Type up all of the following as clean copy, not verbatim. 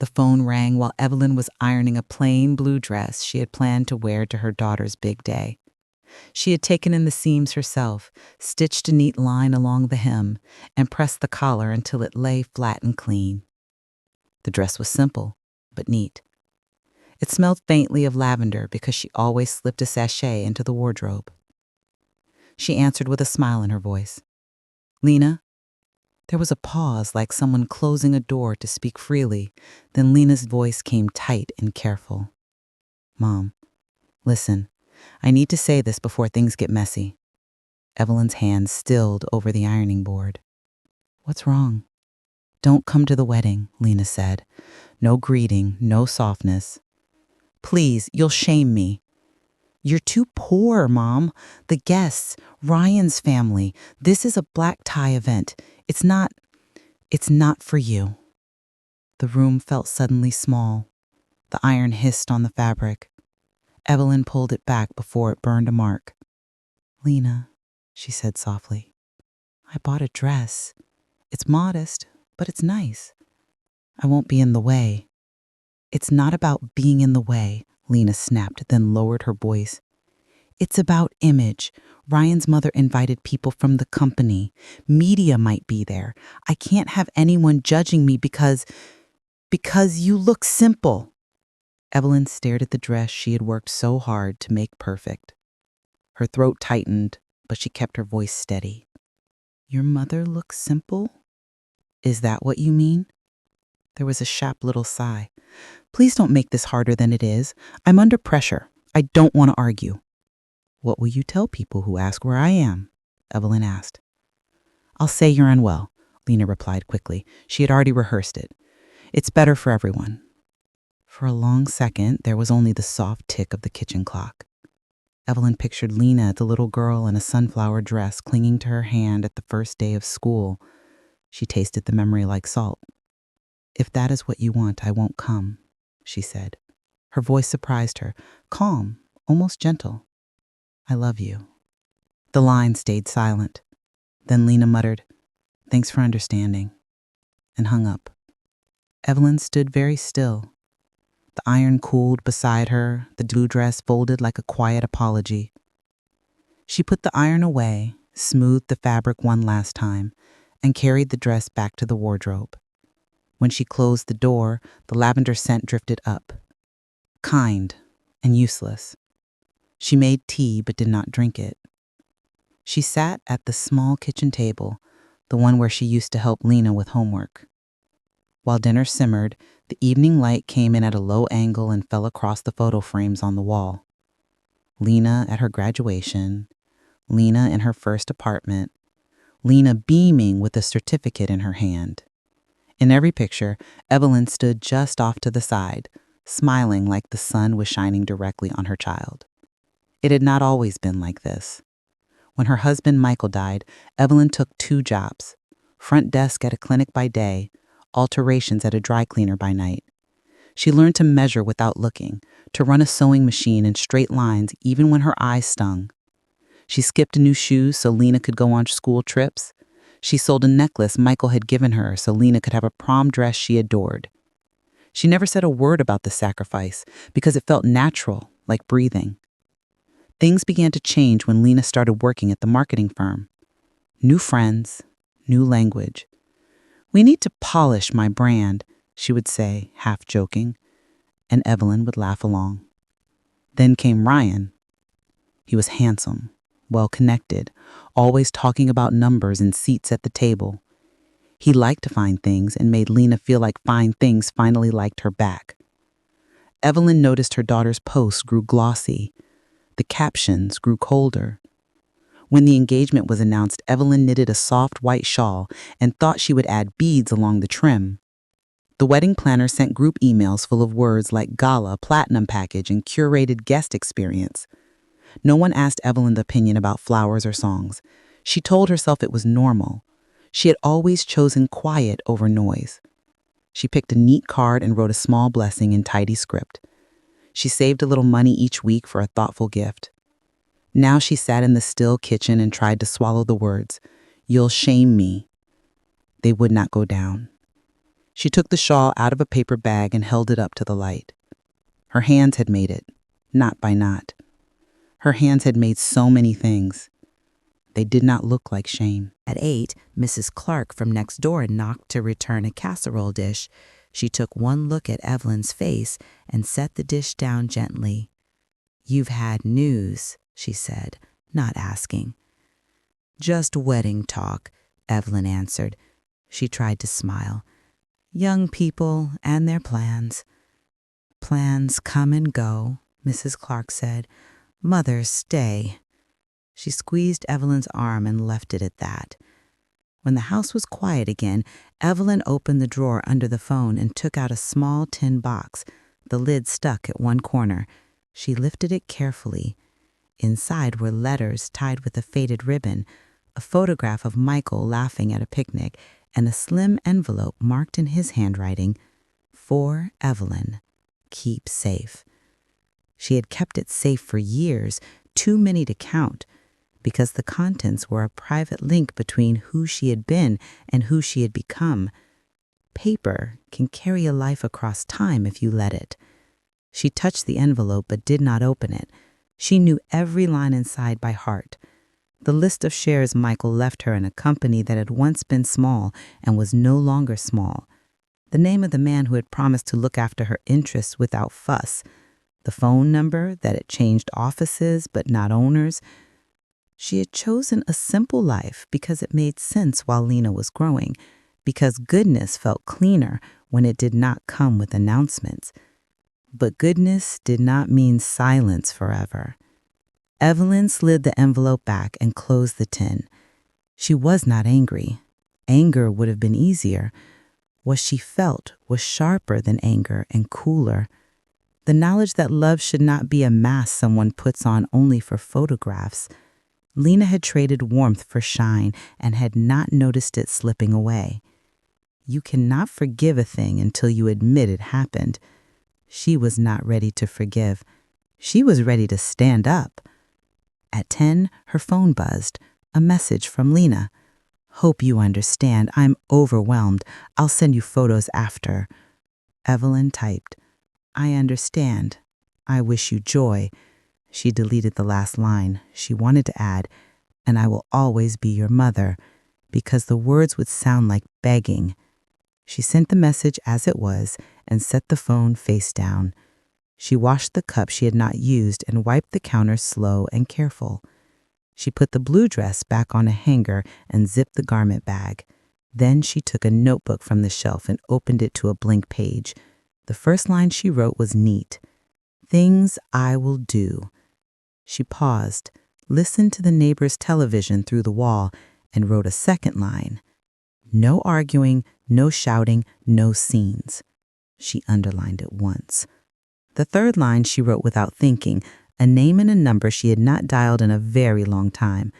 The phone rang while Evelyn was ironing a plain blue dress she had planned to wear to her daughter's big day. She had taken in the seams herself, stitched a neat line along the hem, and pressed the collar until it lay flat and clean. The dress was simple, but neat. It smelled faintly of lavender because she always slipped a sachet into the wardrobe. She answered with a smile in her voice. "Lena?" There was a pause, like someone closing a door to speak freely. Then Lena's voice came tight and careful. "Mom, listen, I need to say this before things get messy." Evelyn's hand stilled over the ironing board. "What's wrong?" "Don't come to the wedding," Lena said. "No greeting, no softness. Please, you'll shame me." "You're too poor, Mom. The guests, Ryan's family. This is a black tie event. It's not for you." The room felt suddenly small. The iron hissed on the fabric. Evelyn pulled it back before it burned a mark. "Lena," she said softly, "I bought a dress. It's modest, but it's nice. I won't be in the way." "It's not about being in the way," Lena snapped, then lowered her voice. "It's about image. Ryan's mother invited people from the company. Media might be there. I can't have anyone judging me because you look simple." Evelyn stared at the dress she had worked so hard to make perfect. Her throat tightened, but she kept her voice steady. "Your mother looks simple? Is that what you mean?" There was a sharp little sigh. "Please don't make this harder than it is. I'm under pressure. I don't want to argue." "What will you tell people who ask where I am?" Evelyn asked. "I'll say you're unwell," Lena replied quickly. She had already rehearsed it. "It's better for everyone." For a long second, there was only the soft tick of the kitchen clock. Evelyn pictured Lena, the little girl in a sunflower dress, clinging to her hand at the first day of school. She tasted the memory like salt. "If that is what you want, I won't come," she said. Her voice surprised her, calm, almost gentle. "I love you." The line stayed silent. Then Lena muttered, "Thanks for understanding," and hung up. Evelyn stood very still. The iron cooled beside her, the blue dress folded like a quiet apology. She put the iron away, smoothed the fabric one last time, and carried the dress back to the wardrobe. When she closed the door, the lavender scent drifted up. Kind and useless. She made tea but did not drink it. She sat at the small kitchen table, the one where she used to help Lena with homework. While dinner simmered, the evening light came in at a low angle and fell across the photo frames on the wall. Lena at her graduation, Lena in her first apartment, Lena beaming with a certificate in her hand. In every picture, Evelyn stood just off to the side, smiling like the sun was shining directly on her child. It had not always been like this. When her husband Michael died, Evelyn took 2 jobs, front desk at a clinic by day, alterations at a dry cleaner by night. She learned to measure without looking, to run a sewing machine in straight lines even when her eyes stung. She skipped new shoes so Lena could go on school trips. She sold a necklace Michael had given her so Lena could have a prom dress she adored. She never said a word about the sacrifice because it felt natural, like breathing. Things began to change when Lena started working at the marketing firm. New friends, new language. "We need to polish my brand," she would say, half joking, and Evelyn would laugh along. Then came Ryan. He was handsome, well-connected, always talking about numbers and seats at the table. He liked to find things and made Lena feel like fine things finally liked her back. Evelyn noticed her daughter's posts grew glossy. The captions grew colder. When the engagement was announced, Evelyn knitted a soft white shawl and thought she would add beads along the trim. The wedding planner sent group emails full of words like gala, platinum package, and curated guest experience. No one asked Evelyn the opinion about flowers or songs. She told herself it was normal. She had always chosen quiet over noise. She picked a neat card and wrote a small blessing in tidy script. She saved a little money each week for a thoughtful gift. Now she sat in the still kitchen and tried to swallow the words, "You'll shame me." They would not go down. She took the shawl out of a paper bag and held it up to the light. Her hands had made it, knot by knot. Her hands had made so many things. They did not look like shame. At 8, Mrs. Clark from next door knocked to return a casserole dish. She took one look at Evelyn's face and set the dish down gently. "You've had news," she said, not asking. "Just wedding talk," Evelyn answered. She tried to smile. "Young people and their plans." "Plans come and go," Mrs. Clark said. "Mothers stay." She squeezed Evelyn's arm and left it at that. When the house was quiet again, Evelyn opened the drawer under the phone and took out a small tin box. The lid stuck at one corner. She lifted it carefully. Inside were letters tied with a faded ribbon, a photograph of Michael laughing at a picnic, and a slim envelope marked in his handwriting, "For Evelyn. Keep safe." She had kept it safe for years, too many to count, because the contents were a private link between who she had been and who she had become. Paper can carry a life across time if you let it. She touched the envelope but did not open it. She knew every line inside by heart. The list of shares Michael left her in a company that had once been small and was no longer small. The name of the man who had promised to look after her interests without fuss. The phone number that had changed offices but not owners. She had chosen a simple life because it made sense while Lena was growing, because goodness felt cleaner when it did not come with announcements. But goodness did not mean silence forever. Evelyn slid the envelope back and closed the tin. She was not angry. Anger would have been easier. What she felt was sharper than anger and cooler. The knowledge that love should not be a mask someone puts on only for photographs. Lena had traded warmth for shine and had not noticed it slipping away. You cannot forgive a thing until you admit it happened. She was not ready to forgive. She was ready to stand up. At 10, her phone buzzed. A message from Lena. "Hope you understand. I'm overwhelmed. I'll send you photos after." Evelyn typed, "I understand. I wish you joy." She deleted the last line. She wanted to add, "And I will always be your mother," because the words would sound like begging. She sent the message as it was and set the phone face down. She washed the cup she had not used and wiped the counter slow and careful. She put the blue dress back on a hanger and zipped the garment bag. Then she took a notebook from the shelf and opened it to a blank page. The first line she wrote was neat. "Things I will do." She paused, listened to the neighbor's television through the wall, and wrote a second line. "No arguing, no shouting, no scenes." She underlined it once. The third line she wrote without thinking, a name and a number she had not dialed in a very long time.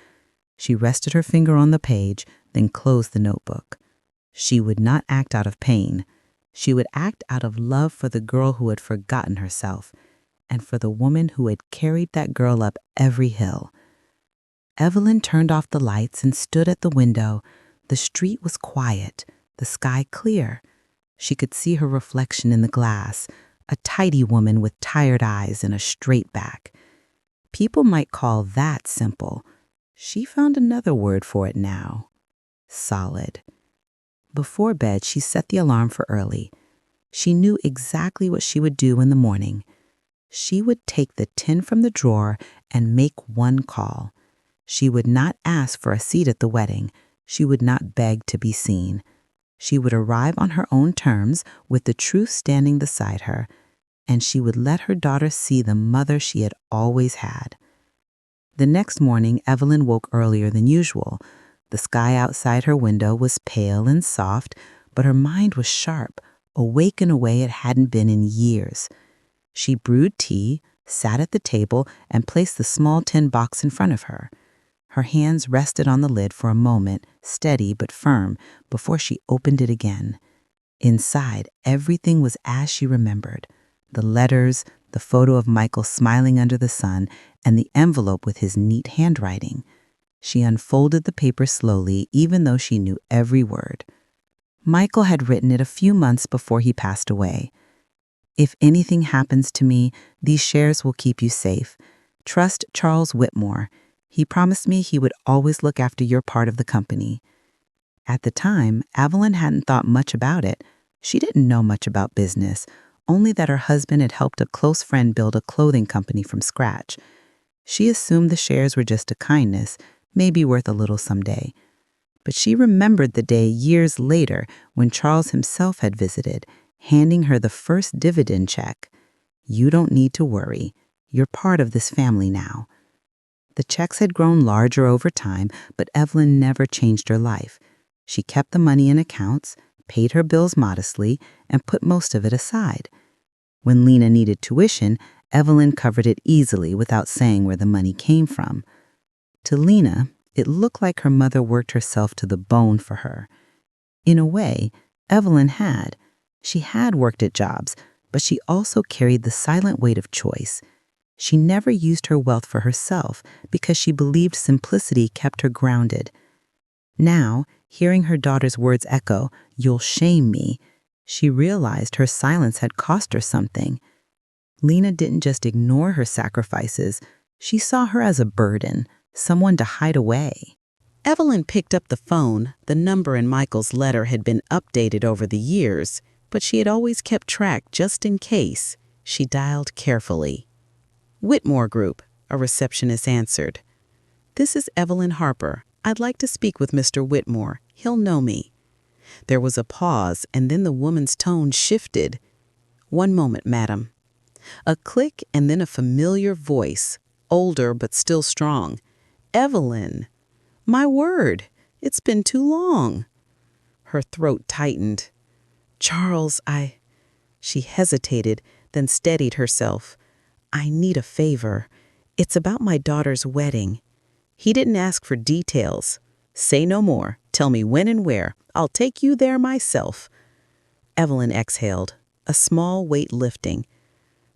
She rested her finger on the page, then closed the notebook. She would not act out of pain. She would act out of love for the girl who had forgotten herself, and for the woman who had carried that girl up every hill. Evelyn turned off the lights and stood at the window. The street was quiet, the sky clear. She could see her reflection in the glass, a tidy woman with tired eyes and a straight back. People might call that simple. She found another word for it now. Solid. Before bed, she set the alarm for early. She knew exactly what she would do in the morning. She would take the tin from the drawer and make one call. She would not ask for a seat at the wedding. She would not beg to be seen. She would arrive on her own terms with the truth standing beside her, and she would let her daughter see the mother she had always had. The next morning, Evelyn woke earlier than usual. The sky outside her window was pale and soft, but her mind was sharp, awake in a way it hadn't been in years. She brewed tea, sat at the table, and placed the small tin box in front of her. Her hands rested on the lid for a moment, steady but firm, before she opened it again. Inside, everything was as she remembered. The letters, the photo of Michael smiling under the sun, and the envelope with his neat handwriting. She unfolded the paper slowly, even though she knew every word. Michael had written it a few months before he passed away. If anything happens to me, these shares will keep you safe. Trust Charles Whitmore. He promised me he would always look after your part of the company. At the time, Evelyn hadn't thought much about it. She didn't know much about business, only that her husband had helped a close friend build a clothing company from scratch. She assumed the shares were just a kindness, maybe worth a little someday. But she remembered the day years later when Charles himself had visited, handing her the first dividend check. You don't need to worry. You're part of this family now. The checks had grown larger over time, but Evelyn never changed her life. She kept the money in accounts, paid her bills modestly, and put most of it aside. When Lena needed tuition, Evelyn covered it easily without saying where the money came from. To Lena, it looked like her mother worked herself to the bone for her. In a way, Evelyn had. She had worked at jobs, but she also carried the silent weight of choice. She never used her wealth for herself because she believed simplicity kept her grounded. Now, hearing her daughter's words echo, "You'll shame me," she realized her silence had cost her something. Lena didn't just ignore her sacrifices. She saw her as a burden, someone to hide away. Evelyn picked up the phone. The number in Michael's letter had been updated over the years, but she had always kept track just in case. She dialed carefully. "Whitmore Group," a receptionist answered. "This is Evelyn Harper. I'd like to speak with Mr. Whitmore. He'll know me." There was a pause, and then the woman's tone shifted. "One moment, madam." A click and then a familiar voice, older but still strong. "Evelyn! My word, it's been too long." Her throat tightened. "Charles, She hesitated, then steadied herself. "I need a favor. It's about my daughter's wedding." He didn't ask for details. "Say no more. Tell me when and where. I'll take you there myself." Evelyn exhaled, a small weight lifting.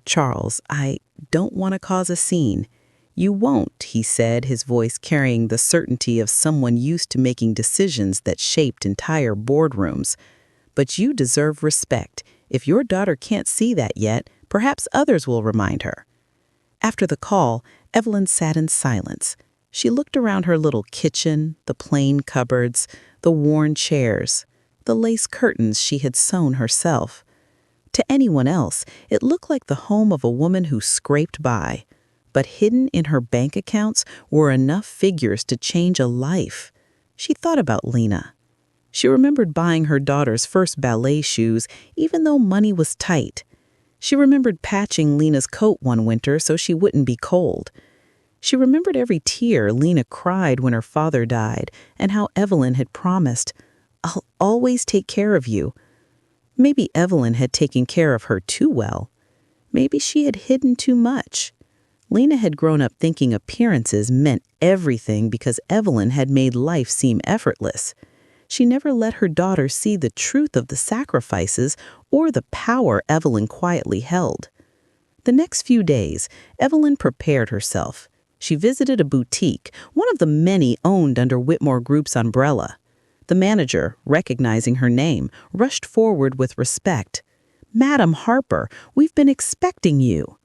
"Charles, I don't want to cause a scene." "You won't," he said, his voice carrying the certainty of someone used to making decisions that shaped entire boardrooms. "But you deserve respect. If your daughter can't see that yet, perhaps others will remind her." After the call, Evelyn sat in silence. She looked around her little kitchen, the plain cupboards, the worn chairs, the lace curtains she had sewn herself. To anyone else, it looked like the home of a woman who scraped by. But hidden in her bank accounts were enough figures to change a life. She thought about Lena. She remembered buying her daughter's first ballet shoes, even though money was tight. She remembered patching Lena's coat one winter so she wouldn't be cold. She remembered every tear Lena cried when her father died and how Evelyn had promised, "I'll always take care of you." Maybe Evelyn had taken care of her too well. Maybe she had hidden too much. Lena had grown up thinking appearances meant everything because Evelyn had made life seem effortless. She never let her daughter see the truth of the sacrifices or the power Evelyn quietly held. The next few days, Evelyn prepared herself. She visited a boutique, one of the many owned under Whitmore Group's umbrella. The manager, recognizing her name, rushed forward with respect. "Madam Harper, we've been expecting you."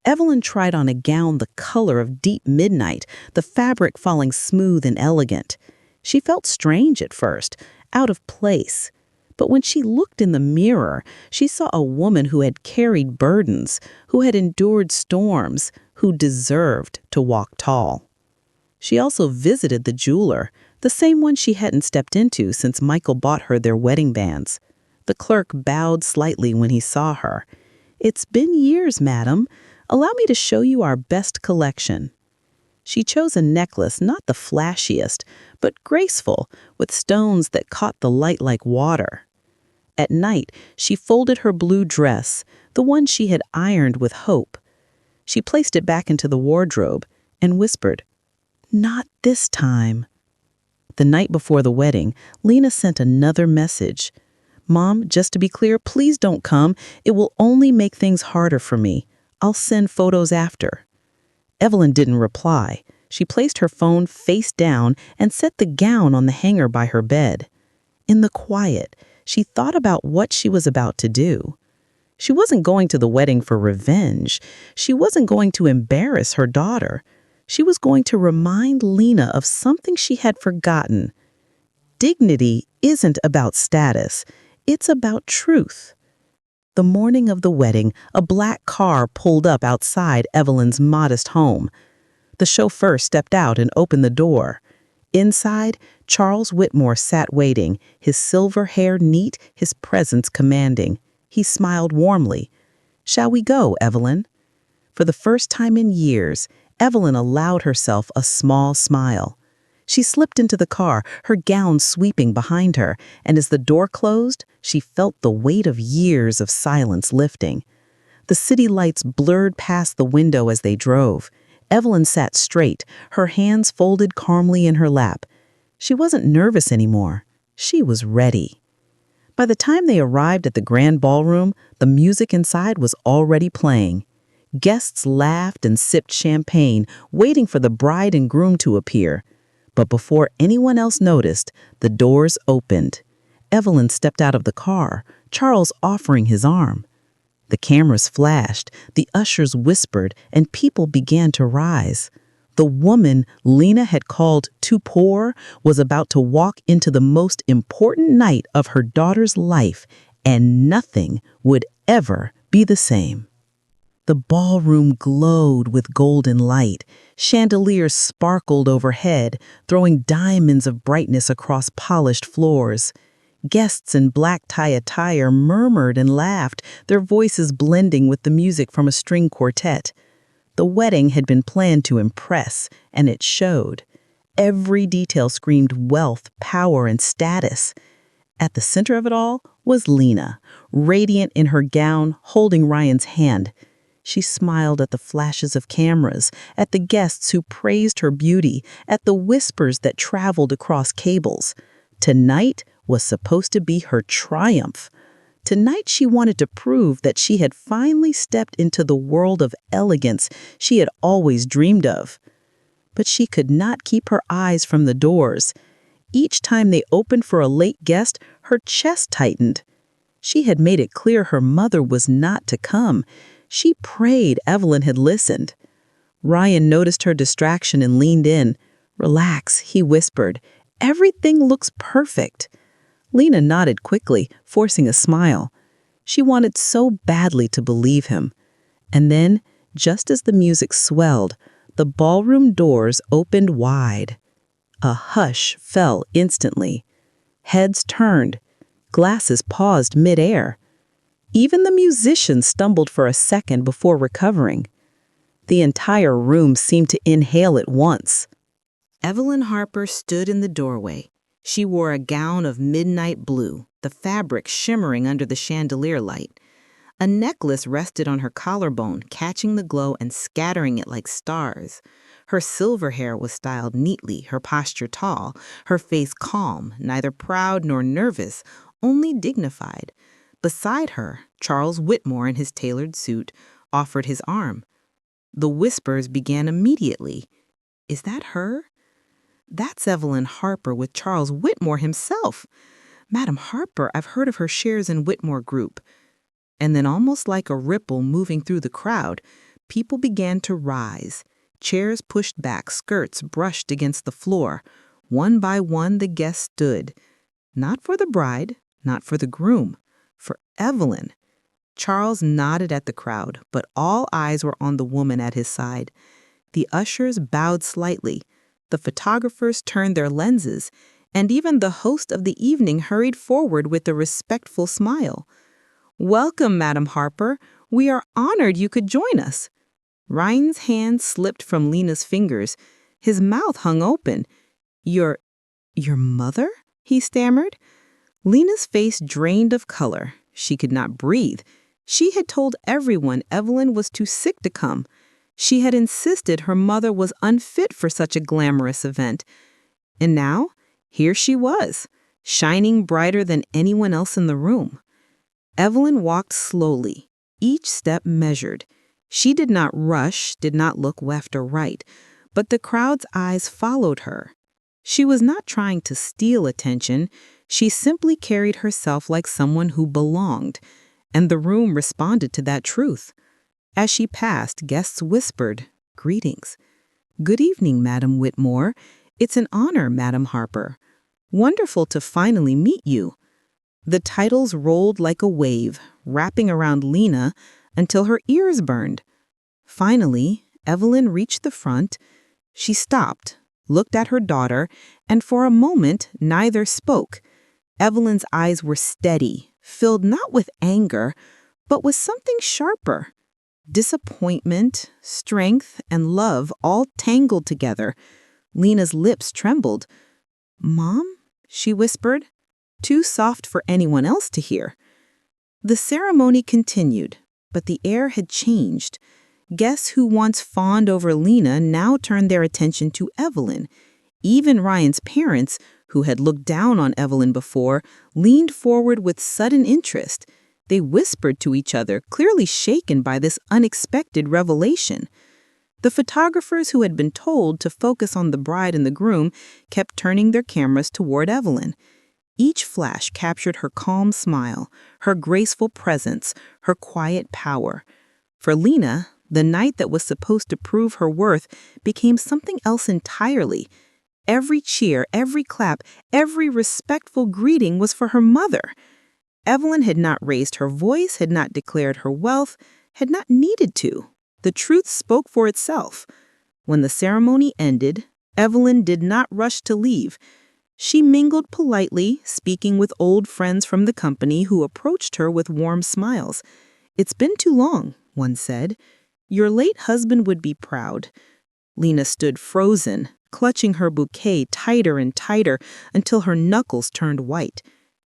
Evelyn tried on a gown the color of deep midnight, the fabric falling smooth and elegant. She felt strange at first, out of place. But when she looked in the mirror, she saw a woman who had carried burdens, who had endured storms, who deserved to walk tall. She also visited the jeweler, the same one she hadn't stepped into since Michael bought her their wedding bands. The clerk bowed slightly when he saw her. "It's been years, madam. Allow me to show you our best collection." She chose a necklace not the flashiest, but graceful, with stones that caught the light like water. At night, she folded her blue dress, the one she had ironed with hope. She placed it back into the wardrobe and whispered, "Not this time." The night before the wedding, Lena sent another message. "Mom, just to be clear, please don't come. It will only make things harder for me. I'll send photos after." Evelyn didn't reply. She placed her phone face down and set the gown on the hanger by her bed. In the quiet, she thought about what she was about to do. She wasn't going to the wedding for revenge. She wasn't going to embarrass her daughter. She was going to remind Lena of something she had forgotten. Dignity isn't about status. It's about truth. The morning of the wedding, a black car pulled up outside Evelyn's modest home. The chauffeur stepped out and opened the door. Inside, Charles Whitmore sat waiting, his silver hair neat, his presence commanding. He smiled warmly. "Shall we go, Evelyn?" For the first time in years, Evelyn allowed herself a small smile. She slipped into the car, her gown sweeping behind her, and as the door closed, she felt the weight of years of silence lifting. The city lights blurred past the window as they drove. Evelyn sat straight, her hands folded calmly in her lap. She wasn't nervous anymore. She was ready. By the time they arrived at the grand ballroom, the music inside was already playing. Guests laughed and sipped champagne, waiting for the bride and groom to appear. But before anyone else noticed, the doors opened. Evelyn stepped out of the car, Charles offering his arm. The cameras flashed, the ushers whispered, and people began to rise. The woman Lena had called too poor was about to walk into the most important night of her daughter's life, and nothing would ever be the same. The ballroom glowed with golden light. Chandeliers sparkled overhead, throwing diamonds of brightness across polished floors. Guests in black tie attire murmured and laughed, their voices blending with the music from a string quartet. The wedding had been planned to impress, and it showed. Every detail screamed wealth, power, and status. At the center of it all was Lena, radiant in her gown, holding Ryan's hand. She smiled at the flashes of cameras, at the guests who praised her beauty, at the whispers that traveled across cables. Tonight was supposed to be her triumph. Tonight she wanted to prove that she had finally stepped into the world of elegance she had always dreamed of. But she could not keep her eyes from the doors. Each time they opened for a late guest, her chest tightened. She had made it clear her mother was not to come. She prayed Evelyn had listened. Ryan noticed her distraction and leaned in. "Relax," he whispered. "Everything looks perfect." Lena nodded quickly, forcing a smile. She wanted so badly to believe him. And then, just as the music swelled, the ballroom doors opened wide. A hush fell instantly. Heads turned. Glasses paused mid-air. Even the musicians stumbled for a second before recovering. The entire room seemed to inhale at once. Evelyn Harper stood in the doorway. She wore a gown of midnight blue, the fabric shimmering under the chandelier light. A necklace rested on her collarbone, catching the glow and scattering it like stars. Her silver hair was styled neatly, her posture tall, her face calm, neither proud nor nervous, only dignified. Beside her, Charles Whitmore in his tailored suit offered his arm. The whispers began immediately. "Is that her?" "That's Evelyn Harper with Charles Whitmore himself. Madam Harper, I've heard of her shares in Whitmore Group." And then, almost like a ripple moving through the crowd, people began to rise. Chairs pushed back, skirts brushed against the floor. One by one, the guests stood. Not for the bride, not for the groom. For Evelyn. Charles nodded at the crowd, but all eyes were on the woman at his side. The ushers bowed slightly. The photographers turned their lenses, and even the host of the evening hurried forward with a respectful smile. "Welcome, Madam Harper. We are honored you could join us." Ryan's hand slipped from Lena's fingers. His mouth hung open. Your mother?" he stammered. Lena's face drained of color. She could not breathe. She had told everyone Evelyn was too sick to come. She had insisted her mother was unfit for such a glamorous event. And now, here she was, shining brighter than anyone else in the room. Evelyn walked slowly, each step measured. She did not rush, did not look left or right, but the crowd's eyes followed her. She was not trying to steal attention. She simply carried herself like someone who belonged, and the room responded to that truth. As she passed, guests whispered, "Greetings." "Good evening, Madam Whitmore. It's an honor, Madam Harper. Wonderful to finally meet you." The titles rolled like a wave, wrapping around Lena until her ears burned. Finally, Evelyn reached the front. She stopped, looked at her daughter, and for a moment neither spoke. Evelyn's eyes were steady, filled not with anger, but with something sharper. Disappointment, strength, and love all tangled together. Lena's lips trembled. "Mom?" she whispered, too soft for anyone else to hear. The ceremony continued, but the air had changed. Guests who once fawned over Lena now turned their attention to Evelyn. Even Ryan's parents, who had looked down on Evelyn before, leaned forward with sudden interest. They whispered to each other, clearly shaken by this unexpected revelation. The photographers who had been told to focus on the bride and the groom kept turning their cameras toward Evelyn. Each flash captured her calm smile, her graceful presence, her quiet power. For Lena, the night that was supposed to prove her worth became something else entirely. Every cheer, every clap, every respectful greeting was for her mother. Evelyn had not raised her voice, had not declared her wealth, had not needed to. The truth spoke for itself. When the ceremony ended, Evelyn did not rush to leave. She mingled politely, speaking with old friends from the company who approached her with warm smiles. "It's been too long," one said. "Your late husband would be proud." Lena stood frozen, clutching her bouquet tighter and tighter until her knuckles turned white.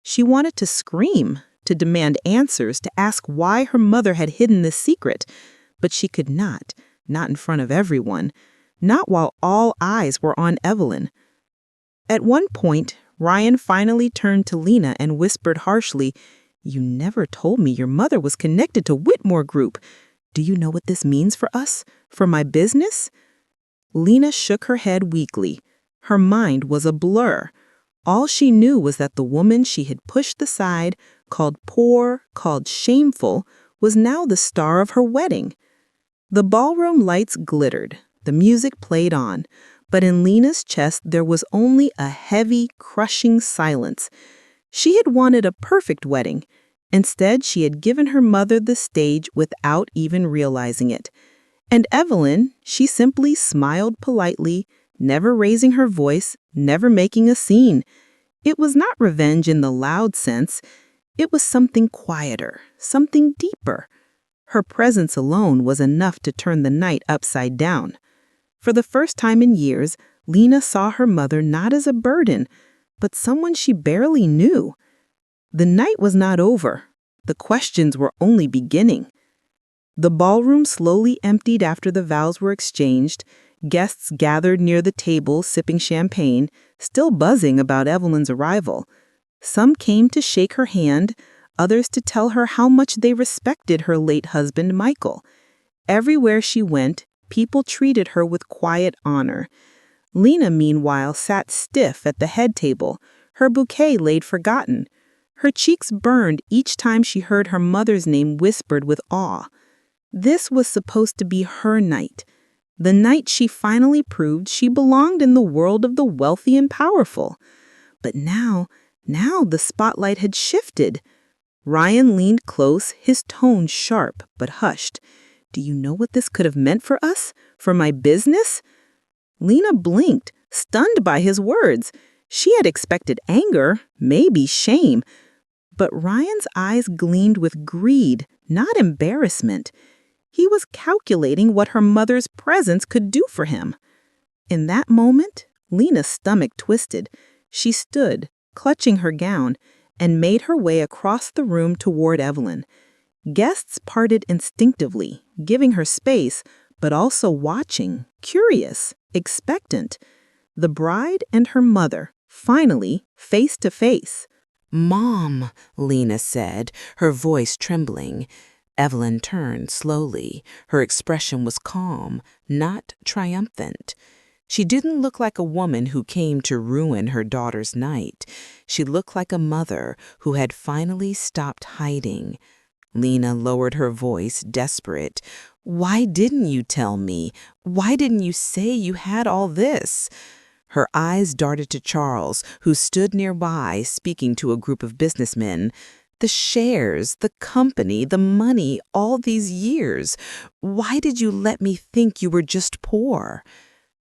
She wanted to scream, to demand answers, to ask why her mother had hidden this secret. But she could not in front of everyone, not while all eyes were on Evelyn. At one point, Ryan finally turned to Lena and whispered harshly, "You never told me your mother was connected to Whitmore Group. Do you know what this means for us? For my business?" Lena shook her head weakly. Her mind was a blur. All she knew was that the woman she had pushed aside, called poor, called shameful, was now the star of her wedding. The ballroom lights glittered. The music played on. But in Lena's chest there was only a heavy, crushing silence. She had wanted a perfect wedding. Instead, she had given her mother the stage without even realizing it. And Evelyn, she simply smiled politely, never raising her voice, never making a scene. It was not revenge in the loud sense. It was something quieter, something deeper. Her presence alone was enough to turn the night upside down. For the first time in years, Lena saw her mother not as a burden, but someone she barely knew. The night was not over. The questions were only beginning. The ballroom slowly emptied after the vows were exchanged. Guests gathered near the table, sipping champagne, still buzzing about Evelyn's arrival. Some came to shake her hand, others to tell her how much they respected her late husband, Michael. Everywhere she went, people treated her with quiet honor. Lena, meanwhile, sat stiff at the head table, her bouquet laid forgotten. Her cheeks burned each time she heard her mother's name whispered with awe. This was supposed to be her night, the night she finally proved she belonged in the world of the wealthy and powerful. But now the spotlight had shifted. Ryan leaned close, his tone sharp but hushed. "Do you know what this could have meant for us? For my business?" Lena blinked, stunned by his words. She had expected anger, maybe shame. But Ryan's eyes gleamed with greed, not embarrassment. He was calculating what her mother's presence could do for him. In that moment, Lena's stomach twisted. She stood, clutching her gown, and made her way across the room toward Evelyn. Guests parted instinctively, giving her space, but also watching, curious, expectant. The bride and her mother, finally, face to face. "Mom," Lena said, her voice trembling. Evelyn turned slowly. Her expression was calm, not triumphant. She didn't look like a woman who came to ruin her daughter's night. She looked like a mother who had finally stopped hiding. Lena lowered her voice, desperate. "Why didn't you tell me? Why didn't you say you had all this?" Her eyes darted to Charles, who stood nearby, speaking to a group of businessmen. "The shares, the company, the money, all these years. Why did you let me think you were just poor?"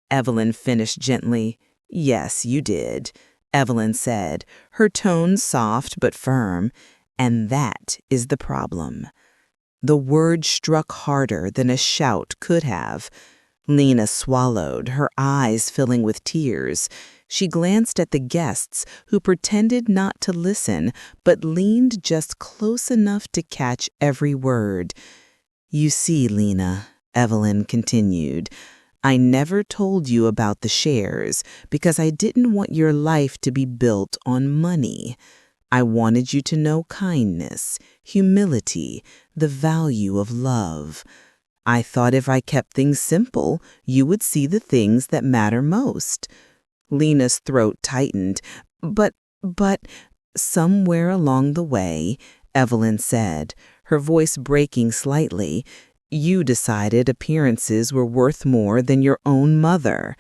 Evelyn finished gently. "Yes, you did," Evelyn said, her tone soft but firm. "And that is the problem." The word struck harder than a shout could have. Lena swallowed, her eyes filling with tears. She glanced at the guests, who pretended not to listen, but leaned just close enough to catch every word. "You see, Lena," Evelyn continued, "I never told you about the shares because I didn't want your life to be built on money. I wanted you to know kindness, humility, the value of love. I thought if I kept things simple, you would see the things that matter most." Lena's throat tightened. But, somewhere along the way, Evelyn said, her voice breaking slightly, "you decided appearances were worth more than your own mother."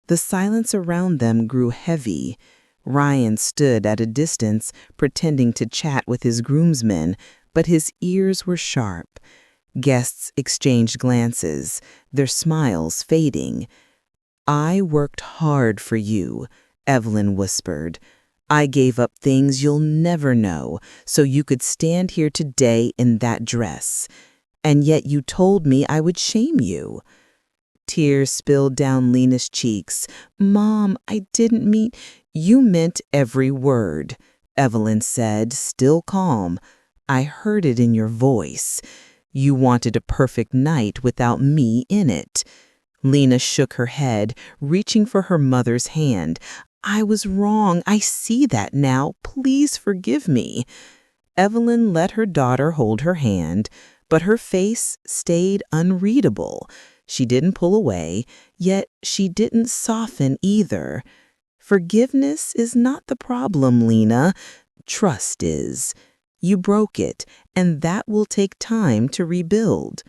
The silence around them grew heavy. Ryan stood at a distance, pretending to chat with his groomsmen, but his ears were sharp. Guests exchanged glances, their smiles fading. "I worked hard for you," Evelyn whispered. "I gave up things you'll never know so you could stand here today in that dress. And yet you told me I would shame you." Tears spilled down Lena's cheeks. "Mom, I didn't mean—" "You meant every word," Evelyn said, still calm. "I heard it in your voice. You wanted a perfect night without me in it." Lena shook her head, reaching for her mother's hand. "I was wrong. I see that now. Please forgive me." Evelyn let her daughter hold her hand, but her face stayed unreadable. She didn't pull away, yet she didn't soften either. "Forgiveness is not the problem, Lena. Trust is. You broke it, and that will take time to rebuild."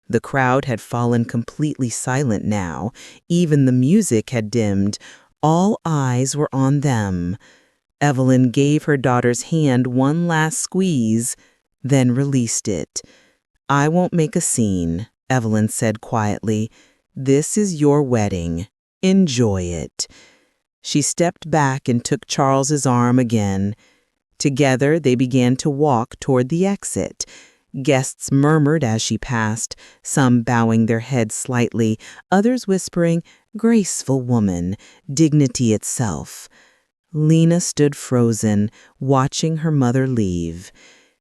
The crowd had fallen completely silent now. Even the music had dimmed. All eyes were on them. Evelyn gave her daughter's hand one last squeeze, then released it. "I won't make a scene," Evelyn said quietly. "This is your wedding. Enjoy it." She stepped back and took Charles's arm again. Together, they began to walk toward the exit. Guests murmured as she passed, some bowing their heads slightly, others whispering, "Graceful woman, dignity itself." Lena stood frozen, watching her mother leave.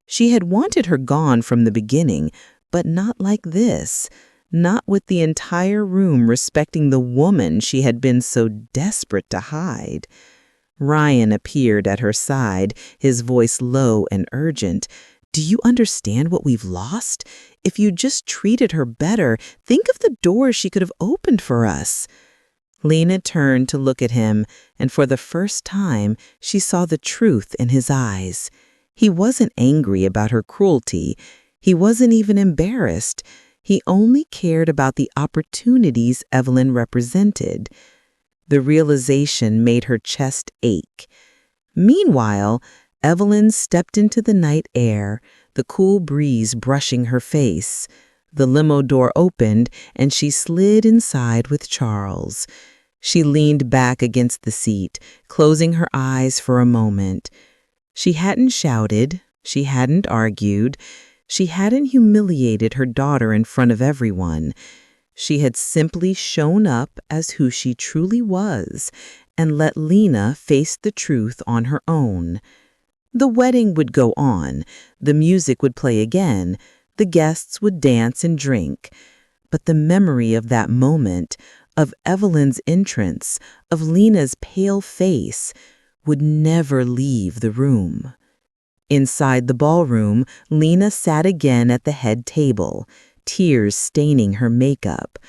She had wanted her gone from the beginning, but not like this. Not with the entire room respecting the woman she had been so desperate to hide. Ryan appeared at her side, his voice low and urgent. "Do you understand what we've lost? If you just treated her better, think of the doors she could have opened for us." Lena turned to look at him, and for the first time, she saw the truth in his eyes. He wasn't angry about her cruelty. He wasn't even embarrassed. He only cared about the opportunities Evelyn represented. The realization made her chest ache. Meanwhile, Evelyn stepped into the night air, the cool breeze brushing her face. The limo door opened, and she slid inside with Charles. She leaned back against the seat, closing her eyes for a moment. She hadn't shouted. She hadn't argued. She hadn't humiliated her daughter in front of everyone. She had simply shown up as who she truly was and let Lena face the truth on her own. The wedding would go on. The music would play again. The guests would dance and drink. But the memory of that moment, of Evelyn's entrance, of Lena's pale face, would never leave the room. Inside the ballroom, Lena sat again at the head table, tears staining her makeup.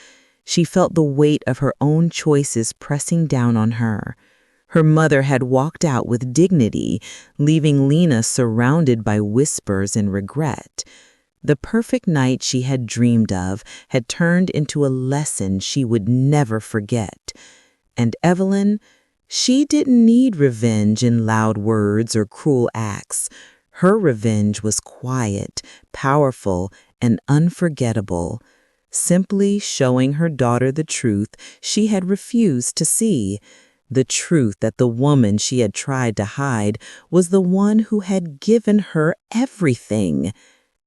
She felt the weight of her own choices pressing down on her. Her mother had walked out with dignity, leaving Lena surrounded by whispers and regret. The perfect night she had dreamed of had turned into a lesson she would never forget. And Evelyn, she didn't need revenge in loud words or cruel acts. Her revenge was quiet, powerful, and unforgettable, simply showing her daughter the truth she had refused to see, the truth that the woman she had tried to hide was the one who had given her everything.